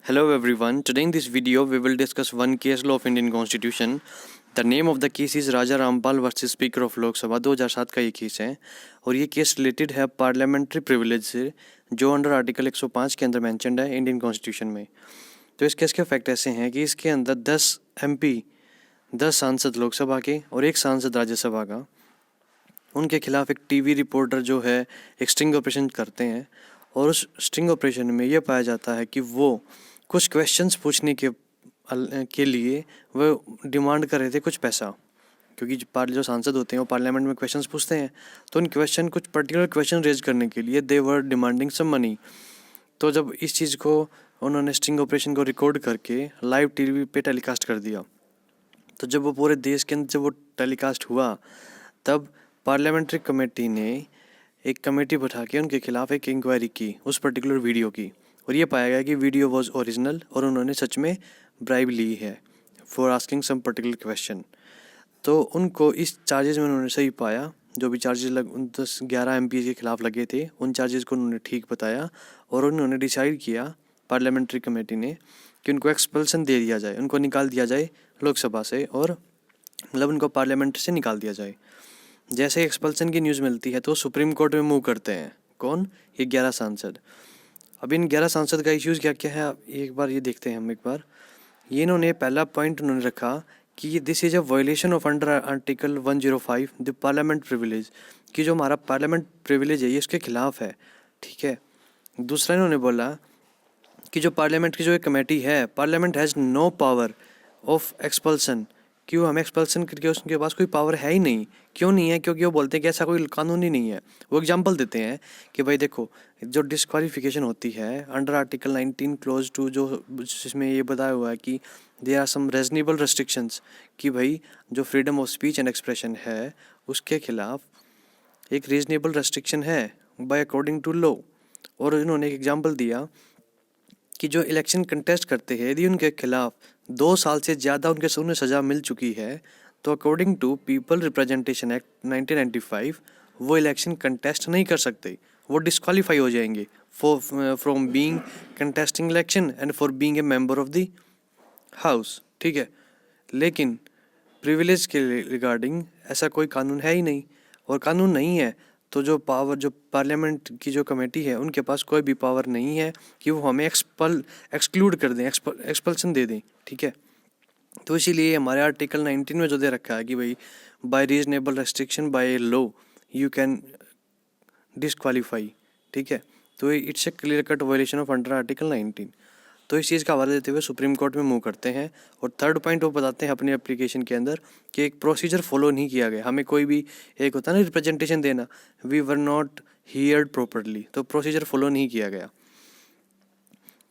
Hello everyone. Today in this video we will discuss one case law of Indian Constitution. The name of the case is Raja Rampal versus speaker of Lok Sabha 2007 का ये case है और ये case related है parliamentary privilege से जो under article 105 के अंदर मेंशन्ड है इंडियन कॉन्स्टिट्यूशन में। तो इस केस के फैक्ट ऐसे हैं कि इसके अंदर 10 MP 10 सांसद लोकसभा के और एक सांसद राज्यसभा का, उनके खिलाफ एक टीवी रिपोर्टर जो है एक स्टिंग ऑपरेशन करते हैं और उस स्टिंग ऑपरेशन में यह पाया जाता है कि वो कुछ क्वेश्चंस पूछने के लिए वो डिमांड कर रहे थे कुछ पैसा, क्योंकि जो सांसद होते हैं वो पार्लियामेंट में क्वेश्चंस पूछते हैं तो उन क्वेश्चन कुछ पर्टिकुलर क्वेश्चन रेज करने के लिए दे वर डिमांडिंग सम मनी। तो जब इस चीज़ को उन्होंने स्टिंग ऑपरेशन को रिकॉर्ड करके लाइव टीवी पे टेलीकास्ट कर दिया, तो जब वो पूरे देश के अंदर जब वो टेलीकास्ट हुआ तब पार्लियामेंट्री कमेटी ने एक कमेटी बैठा के उनके खिलाफ एक इंक्वायरी की उस पर्टिकुलर वीडियो की और ये पाया गया कि वीडियो वाज ओरिजिनल और उन्होंने सच में ब्राइब ली है for asking some particular question. तो उनको इस चार्जेस में उन्होंने सही पाया, जो भी चार्जेस 11 MP के खिलाफ लगे थे उन चार्जेस को उन्होंने ठीक बताया और उन्होंने डिसाइड किया पार्लियामेंट्री कमेटी ने कि उनको एक्सपल्सन दे दिया जाए, उनको निकाल दिया जाए लोकसभा से और मतलब उनको पार्लियामेंट से निकाल दिया जाए। जैसे एक्सपल्सन की न्यूज़ मिलती है तो सुप्रीम कोर्ट में मूव करते हैं कौन, ये 11 सांसद। अब इन 11 सांसद का इश्यूज़ क्या क्या है एक बार ये देखते हैं हम एक बार। ये इन्होंने पहला पॉइंट उन्होंने रखा कि this is a violation of under article 105 the parliament privilege, कि जो हमारा पार्लियामेंट प्रिविलेज है ये इसके खिलाफ है, ठीक है। दूसरा इन्होंने बोला कि जो पार्लियामेंट की जो एक कमेटी है, parliament has no power of expulsion, कि वो हमें एक्सपल्सन करके उसके पास कोई पावर है ही नहीं। क्यों नहीं है? क्योंकि वो बोलते हैं कि ऐसा कोई कानून ही नहीं है। वो एग्जांपल देते हैं कि भाई देखो जो डिस्क्वालिफिकेशन होती है अंडर आर्टिकल 19 क्लोज 2 जो जिसमें ये बताया हुआ है कि there are some reasonable restrictions, कि भाई जो freedom of speech and expression है उसके खिलाफ एक रीजनेबल रेस्ट्रिक्शन है बाय अकॉर्डिंग टू लॉ। और इन्होंने एक एग्जाम्पल दिया कि जो इलेक्शन कंटेस्ट करते हैं यदि उनके खिलाफ 2 साल से ज़्यादा उन्हें सज़ा मिल चुकी है तो according to people representation act 1995 वो इलेक्शन कंटेस्ट नहीं कर सकते, वो डिस्क्वालीफाई हो जाएंगे from being contesting election and for being a member of the house, ठीक है। लेकिन प्रिविलेज के रिगार्डिंग ऐसा कोई कानून है ही नहीं, और कानून नहीं है तो जो पार्लियामेंट की जो कमेटी है उनके पास कोई भी पावर नहीं है कि वो हमें एक्सक्लूड कर दें, एक्सपल्सन दे दें, ठीक है। तो इसीलिए हमारे आर्टिकल 19 में जो दे रखा है कि भाई by reasonable restriction by law you can disqualify, ठीक है। तो it's a clear cut violation of under article 19। तो इस चीज़ का हवाला देते हुए सुप्रीम कोर्ट में मूव करते हैं और थर्ड पॉइंट वो बताते हैं अपने एप्लीकेशन के अंदर कि एक प्रोसीजर फॉलो नहीं किया गया। हमें कोई भी एक होता है ना रिप्रेजेंटेशन देना, we were not heard properly, तो प्रोसीजर फॉलो नहीं किया गया।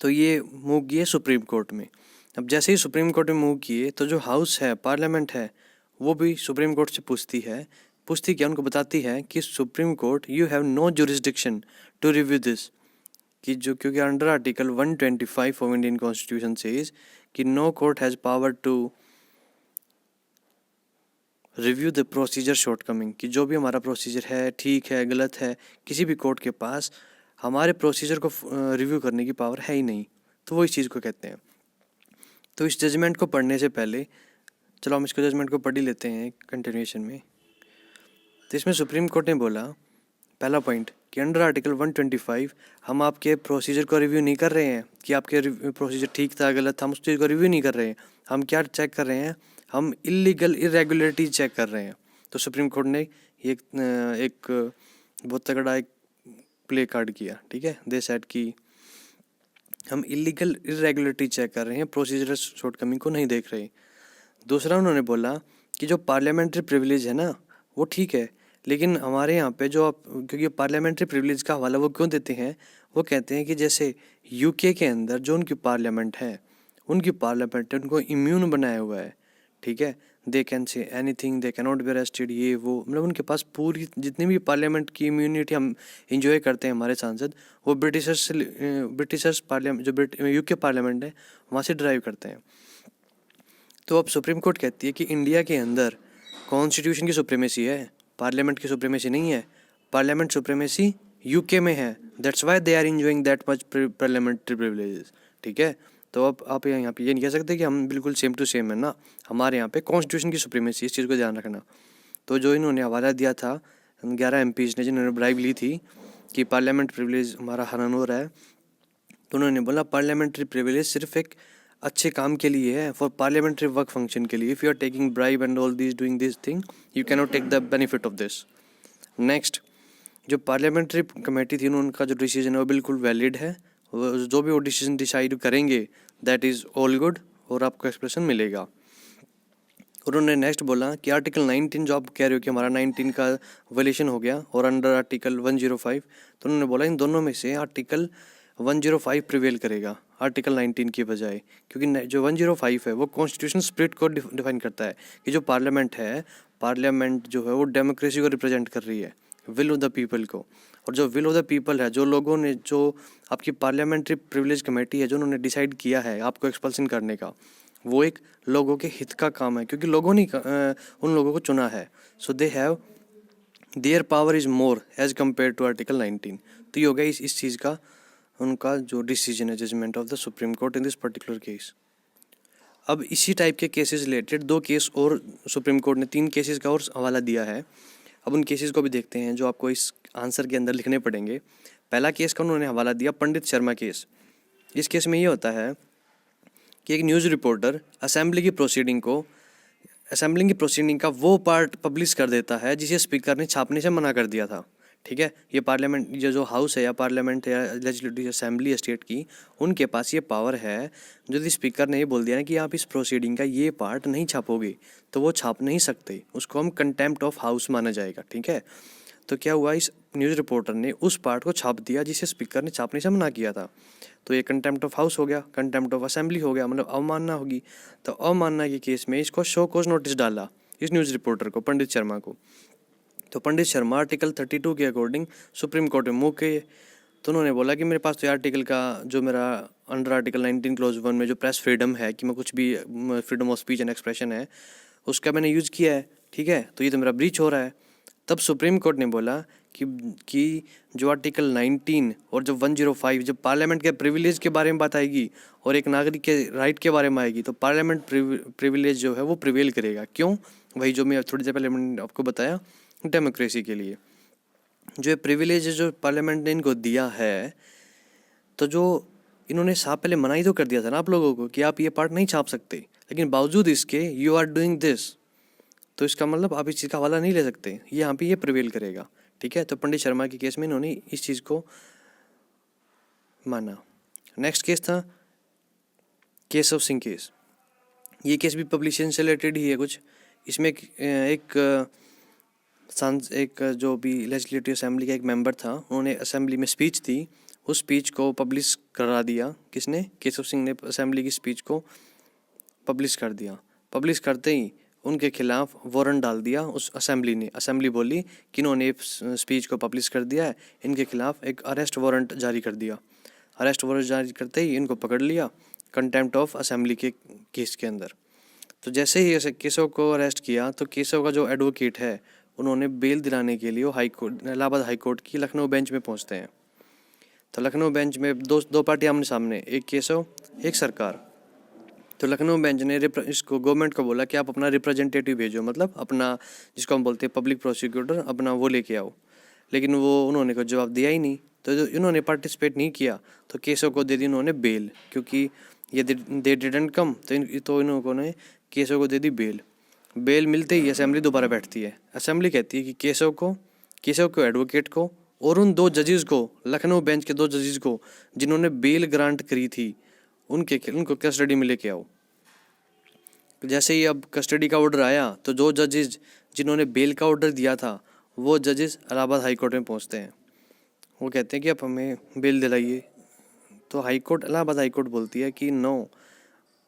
तो ये मूव किए सुप्रीम कोर्ट में। अब जैसे ही सुप्रीम कोर्ट में मूव किए तो जो हाउस है, पार्लियामेंट है, वो भी सुप्रीम कोर्ट से पूछती क्या, उनको बताती है कि supreme court you have no jurisdiction to review this, कि जो क्योंकि under article 125 of Indian constitution says कि no court has power to review the procedure shortcoming, कि जो भी हमारा प्रोसीजर है ठीक है गलत है, किसी भी कोर्ट के पास हमारे प्रोसीजर को रिव्यू करने की पावर है ही नहीं। तो वो इस चीज़ को कहते हैं। तो इस जजमेंट को पढ़ने से पहले चलो हम इसको जजमेंट को पढ़ ही लेते हैं कंटिन्यूएशन में। तो इसमें सुप्रीम कोर्ट ने बोला पहला पॉइंट कि अंडर आर्टिकल 125 हम आपके प्रोसीजर को रिव्यू नहीं कर रहे हैं कि आपके प्रोसीजर ठीक था गलत था, हम उस चीज़ को रिव्यू नहीं कर रहे हैं। हम क्या चेक कर रहे हैं, हम इलीगल इरेगुलरिटीज चेक कर रहे हैं। तो सुप्रीम कोर्ट ने एक बहुत तगड़ा एक प्ले कार्ड किया, ठीक है। दे सेड कि हम इलीगल इरेगुलरिटी चेक कर रहे हैं, प्रोसीजर शॉर्टकमिंग को नहीं देख रहे। दूसरा उन्होंने बोला कि जो पार्लियामेंट्री प्रिविलेज है ना वो ठीक है, लेकिन हमारे यहाँ पे जो आप क्योंकि पार्लियामेंट्री प्रिविलेज का हवाला वो क्यों देते हैं, वो कहते हैं कि जैसे यूके के अंदर जो उनकी पार्लियामेंट है उनको इम्यून बनाया हुआ है, ठीक है। They can say anything, they can not be arrested, ये वो मतलब उनके पास पूरी जितनी भी पार्लियामेंट की इम्यूनिटी हम इंजॉय करते हैं हमारे सांसद, वो ब्रिटिशर्स पार्लियामेंट जो यूके पार्लियामेंट है वहाँ से ड्राइव करते हैं। तो अब सुप्रीम कोर्ट कहती है कि इंडिया के अंदर कॉन्स्टिट्यूशन की सुप्रीमेसी है, पार्लियामेंट की सुप्रीमेसी नहीं है। पार्लियामेंट सुप्रीमेसी यूके में है, that's why they are enjoying that much parliamentary privileges, ठीक है। तो अब आप यहाँ पे ये नहीं कह सकते कि हम बिल्कुल सेम टू सेम है ना, हमारे यहाँ पे कॉन्स्टिट्यूशन की सुप्रीमेसी, इस चीज़ को ध्यान रखना। तो जो इन्होंने हवाला दिया था 11 MPs ने जिन्होंने ब्राइब ली थी कि पार्लियामेंट प्रिविलेज हमारा हनन हो रहा है, तो उन्होंने बोला पार्लियामेंट्री प्रिविलेज सिर्फ एक अच्छे काम के लिए है, फॉर पार्लियामेंट्री वर्क फंक्शन के लिए। If you are taking bribe and all this doing this thing, you can not take the benefit of this. Next, जो पार्लियामेंट्री कमेटी थी उनका जो डिसीजन है वो बिल्कुल वैलिड है, जो भी वो डिसीजन डिसाइड करेंगे दैट इज़ ऑल गुड, और आपको एक्सप्रेशन मिलेगा। उन्होंने नेक्स्ट बोला कि आर्टिकल 19 जो आप कह रहे हो कि हमारा 19 का वायलेशन हो गया और अंडर आर्टिकल 105, तो उन्होंने बोला इन दोनों में से आर्टिकल 105 प्रिवेल करेगा आर्टिकल 19 की बजाय, क्योंकि जो 105 है वो कॉन्स्टिट्यूशन स्प्रिट को डिफाइन करता है कि जो पार्लियामेंट है, पार्लियामेंट जो है वो डेमोक्रेसी को रिप्रेजेंट कर रही है, विल ऑफ द पीपल को। और जो विल ऑफ द पीपल है, जो लोगों ने, जो आपकी पार्लियामेंट्री प्रिविलेज कमेटी है जो उन्होंने डिसाइड किया है आपको एक्सपल्सन करने का, वो एक लोगों के हित का काम है, क्योंकि लोगों ने उन लोगों को चुना है। So they have their power is more as compare to article 19। तो ये हो गया इस चीज़ का उनका जो डिसीजन है, judgement of the supreme court in this particular case. अब इसी टाइप के केसेस रिलेटेड 2 केस और सुप्रीम कोर्ट ने 3 केसेस का और हवाला दिया है। अब उन केसेस को भी देखते हैं जो आपको इस आंसर के अंदर लिखने पड़ेंगे। पहला केस का उन्होंने हवाला दिया पंडित शर्मा केस। इस केस में ये होता है कि एक न्यूज़ रिपोर्टर असेंबली की प्रोसीडिंग का वो पार्ट पब्लिश कर देता है जिसे स्पीकर ने छापने से मना कर दिया था। ठीक है, ये पार्लियामेंट, ये जो हाउस है या पार्लियामेंट या लेजिस्लेटिव असेंबली है स्टेट की, उनके पास ये पावर है। यदि स्पीकर ने ये बोल दिया ना कि आप इस प्रोसीडिंग का ये पार्ट नहीं छापोगे, तो वो छाप नहीं सकते, उसको हम कंटेम्प्ट ऑफ हाउस माना जाएगा। ठीक है, तो क्या हुआ, इस न्यूज़ रिपोर्टर ने उस पार्ट को छाप दिया जिसे स्पीकर ने छापने से मना किया था, तो ये कंटेम्प्ट ऑफ हाउस हो गया, कंटेम्प्ट ऑफ असेंबली हो गया, मतलब अवमानना होगी। तो अवमानना के केस में इसको शो कॉज नोटिस डाला इस न्यूज़ रिपोर्टर को, पंडित शर्मा को। तो पंडित शर्मा आर्टिकल 32 के अकॉर्डिंग सुप्रीम कोर्ट में मूव किए। तो उन्होंने बोला कि मेरे पास तो आर्टिकल का जो मेरा अंडर आर्टिकल 19 क्लॉज 1 में जो प्रेस फ्रीडम है कि मैं कुछ भी, freedom of speech and expression है, उसका मैंने यूज़ किया है। ठीक है, तो ये तो मेरा ब्रीच हो रहा है। तब सुप्रीम कोर्ट ने बोला कि जो आर्टिकल 19 और जो 105 जब पार्लियामेंट के प्रिविलेज के बारे में बात आएगी और एक नागरिक के राइट के बारे में आएगी, तो पार्लियामेंट प्रिविलेज जो है वो प्रिवेल करेगा। क्यों? वही जो मैं थोड़ी देर पहले मैंने आपको बताया, डेमोक्रेसी के लिए। जो ये प्रिविलेज जो पार्लियामेंट ने इनको दिया है, तो जो इन्होंने साफ पहले मना ही तो कर दिया था ना आप लोगों को कि आप ये पार्ट नहीं छाप सकते, लेकिन बावजूद इसके यू आर डूइंग दिस, तो इसका मतलब आप इस चीज़ का हवाला नहीं ले सकते, ये यहाँ पे ये प्रिवेल करेगा। ठीक है, तो पंडित शर्मा के केस में इन्होंने इस चीज़ को माना। नेक्स्ट केस था केशव सिंह केस। ये केस भी पब्लिशन से रिलेटेड ही है कुछ। इसमें एक जो भी लेजिस्लेटिव असेंबली का एक मेंबर था, उन्होंने असेंबली में स्पीच दी, उस स्पीच को पब्लिश करा दिया। किसने? केशव सिंह ने असेंबली की स्पीच को पब्लिश कर दिया। पब्लिश करते ही उनके खिलाफ वारंट डाल दिया उस असेंबली ने। असेंबली बोली कि इन्होंने स्पीच को पब्लिश कर दिया है, इनके खिलाफ एक अरेस्ट वारंट जारी कर दिया। अरेस्ट वारंट जारी करते ही इनको पकड़ लिया कंटेम्प्ट ऑफ असेंबली के केस के अंदर। तो जैसे ही केशव को अरेस्ट किया, तो केशव का जो एडवोकेट है, उन्होंने बेल दिलाने के लिए वो इलाहाबाद हाई कोर्ट की लखनऊ बेंच में पहुंचते हैं। तो लखनऊ बेंच में दो पार्टी आमने सामने, एक केशव एक सरकार। तो लखनऊ बेंच ने इसको गवर्नमेंट को बोला कि आप अपना रिप्रेजेंटेटिव भेजो, मतलब अपना, जिसको हम बोलते हैं पब्लिक प्रोसिक्यूटर, अपना वो लेके आओ। लेकिन वो उन्होंने कोई जवाब दिया ही नहीं। तो जो इन्होंने पार्टिसिपेट नहीं किया, तो केशव को दे दी उन्होंने बेल, क्योंकि ये दे डिडंट कम, तो इन्होंने केशव को दे दी बेल। बेल मिलते ही असेंबली दोबारा बैठती है। असेंबली कहती है कि केशव को एडवोकेट को और उन 2 जजेस को, लखनऊ बेंच के 2 जजेस को जिन्होंने बेल ग्रांट करी थी, उनको कस्टडी में लेके आओ। जैसे ही अब कस्टडी का ऑर्डर आया, तो 2 जजेस जिन्होंने बेल का ऑर्डर दिया था, वो जजेस इलाहाबाद हाई कोर्ट में पहुंचते हैं। वो कहते हैं कि आप हमें बेल दिलाइए। तो इलाहाबाद हाई कोर्ट बोलती है कि नो,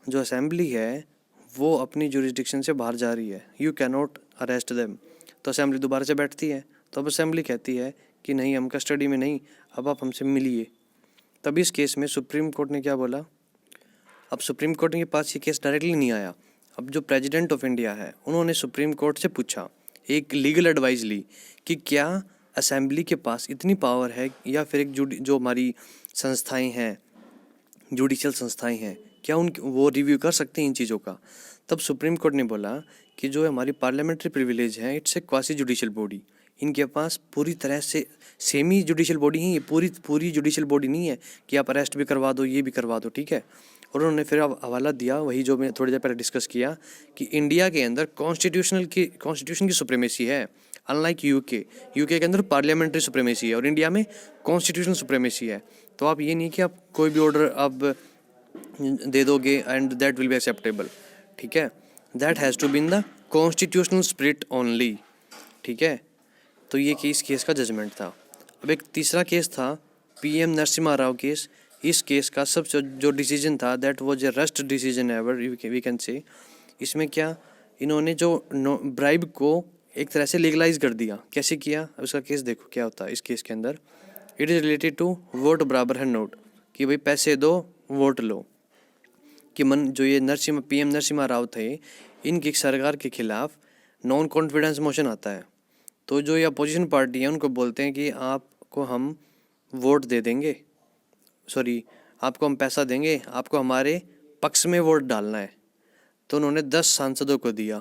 जो असेंबली है वो अपनी जुरिस्डिक्शन से बाहर जा रही है, you can not arrest them. तो असेंबली दोबारा से बैठती है। तो अब असेंबली कहती है कि नहीं, हम कस्टडी में नहीं, अब आप हमसे मिलिए। तब इस केस में सुप्रीम कोर्ट ने क्या बोला? अब सुप्रीम कोर्ट के पास ये केस डायरेक्टली नहीं आया। अब जो प्रेसिडेंट ऑफ इंडिया है, उन्होंने सुप्रीम कोर्ट से पूछा, एक लीगल एडवाइस ली कि क्या असेंबली के पास इतनी पावर है, या फिर जो हमारी संस्थाएं हैं जुडिशियल संस्थाएं हैं, क्या उन वो रिव्यू कर सकते हैं इन चीज़ों का? तब सुप्रीम कोर्ट ने बोला कि जो हमारी पार्लियामेंट्री प्रिविलेज है, it's a quasi judicial body. इनके पास पूरी तरह से सेमी जुडिशियल बॉडी ही है, पूरी जुडिशियल बॉडी नहीं है कि आप अरेस्ट भी करवा दो, ये भी करवा दो, ठीक है। और उन्होंने फिर हवाला दिया वही जो मैं थोड़ी देर पहले डिस्कस किया कि इंडिया के अंदर कॉन्स्टिट्यूशन की सुप्रीमेसी है, अनलाइक यूके के अंदर पार्लियामेंट्री सुप्रीमेसी है और इंडिया में कॉन्स्टिट्यूशनल सुप्रीमेसी है। तो आप ये नहीं कि आप कोई भी ऑर्डर आप दे दोगे and that will be acceptable, ठीक है। That has to be in the constitutional spirit only, ठीक है। तो ये केस का जजमेंट था। अब एक तीसरा केस था PM नरसिम्हा राव केस। इस केस का सबसे जो डिसीजन था that was a worst decision ever we can say. इसमें क्या इन्होंने जो ब्राइब को एक तरह से लीगलाइज कर दिया। कैसे किया? उसका केस देखो क्या होता है इस केस के अंदर। It is related to vote बराबर है नोट, कि भाई पैसे दो वोट लो। कि जो ये PM नरसिम्हा राव थे, इनकी सरकार के खिलाफ नॉन कॉन्फिडेंस मोशन आता है। तो जो ये अपोजिशन पार्टी है उनको बोलते हैं कि आपको हम वोट दे देंगे, आपको हम पैसा देंगे, आपको हमारे पक्ष में वोट डालना है। तो उन्होंने 10 सांसदों को दिया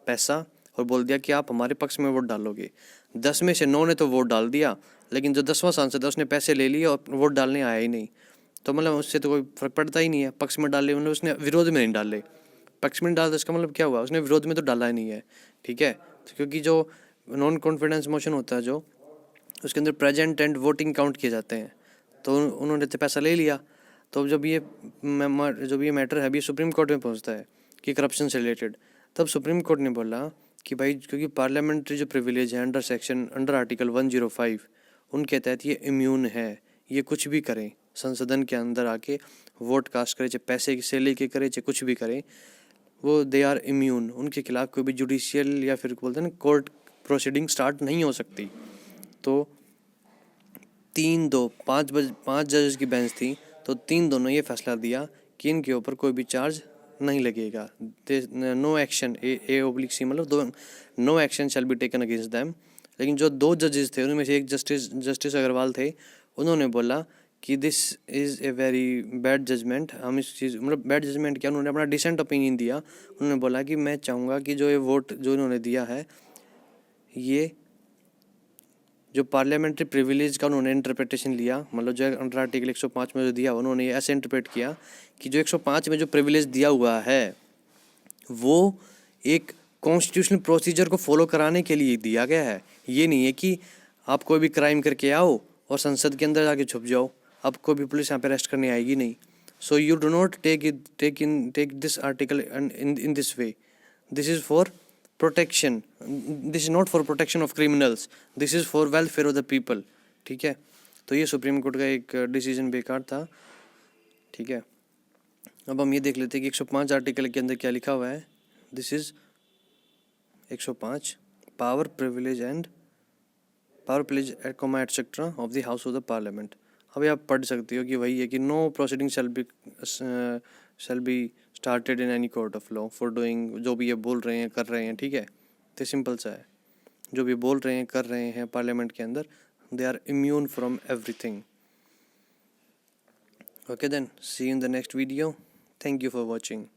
पैसा और बोल दिया कि आप हमारे पक्ष में वोट डालोगे। 10 में से 9 ने तो वोट डाल दिया, लेकिन जो 10वां सांसद है उसने पैसे ले लिए और वोट डालने आया ही नहीं। तो मतलब उससे तो कोई फर्क पड़ता ही नहीं है। पक्ष में डाले मतलब उसने विरोध में नहीं डाले, पक्ष में नहीं डाला तो इसका मतलब क्या हुआ? उसने विरोध में तो डाला ही नहीं है, ठीक है। तो क्योंकि जो नॉन कॉन्फिडेंस मोशन होता है जो उसके अंदर प्रेजेंट एंड वोटिंग काउंट किए जाते हैं, तो उन्होंने तो पैसा ले लिया। तो जब ये मैटर है अभी सुप्रीम कोर्ट में पहुंचता है कि करप्शन से रिलेटेड, तब सुप्रीम कोर्ट ने बोला कि भाई क्योंकि पार्लियामेंट्री जो प्रिविलेज है अंडर आर्टिकल 105 उनके तहत ये इम्यून है, ये कुछ भी करें, संसदन के अंदर आके वोट कास्ट करे, चाहे पैसे से लेके करे, चाहे कुछ भी करें, वो दे आर इम्यून। उनके खिलाफ कोई भी जुडिशियल या फिर बोलते हैं ना कोर्ट प्रोसीडिंग स्टार्ट नहीं हो सकती। तो 5 जजेस की बेंच थी, तो 3 ने ये फैसला दिया कि इनके ऊपर कोई भी चार्ज नहीं लगेगा। नो एक्शन A/C मतलब no action shall be taken against them. लेकिन जो 2 जजेस थे उनमें से एक जस्टिस अग्रवाल थे, उन्होंने बोला कि this is a very bad judgement. हम इस चीज़ मतलब बैड जजमेंट क्या, उन्होंने अपना डिसेंट ओपिनियन दिया। उन्होंने बोला कि मैं चाहूँगा कि जो ये वोट जो इन्होंने दिया है, ये जो पार्लियामेंट्री प्रिविलेज का उन्होंने इंटरप्रिटेशन लिया, मतलब जो अंडर आर्टिकल 105 में जो दिया उन्होंने ये ऐसे इंटरप्रेट किया कि जो 105 में जो प्रिविलेज दिया हुआ है वो एक कॉन्स्टिट्यूशनल प्रोसीजर को फॉलो कराने के लिए दिया गया है। ये नहीं है कि आप कोई भी क्राइम करके आओ और संसद के अंदर जाके छुप जाओ, आपको भी पुलिस यहाँ पे अरेस्ट करने आएगी नहीं। So you do not take this article in this way. This is for protection, this is not for protection of criminals, this is for welfare of the people, ठीक है। तो ये सुप्रीम कोर्ट का एक decision बेकार था, ठीक है। अब हम ये देख लेते हैं कि 105 आर्टिकल के अंदर क्या लिखा हुआ है। This is 105 power privilege etcetera of the house of the parliament. अभी आप पढ़ सकते हो कि वही है कि no proceeding shall be started in any court of law for doing, जो भी ये बोल रहे हैं कर रहे हैं, ठीक है। तो सिंपल सा है, जो भी बोल रहे हैं कर रहे हैं पार्लियामेंट के अंदर, they are immune from everything. Okay then, see you in the next video. Thank you for watching.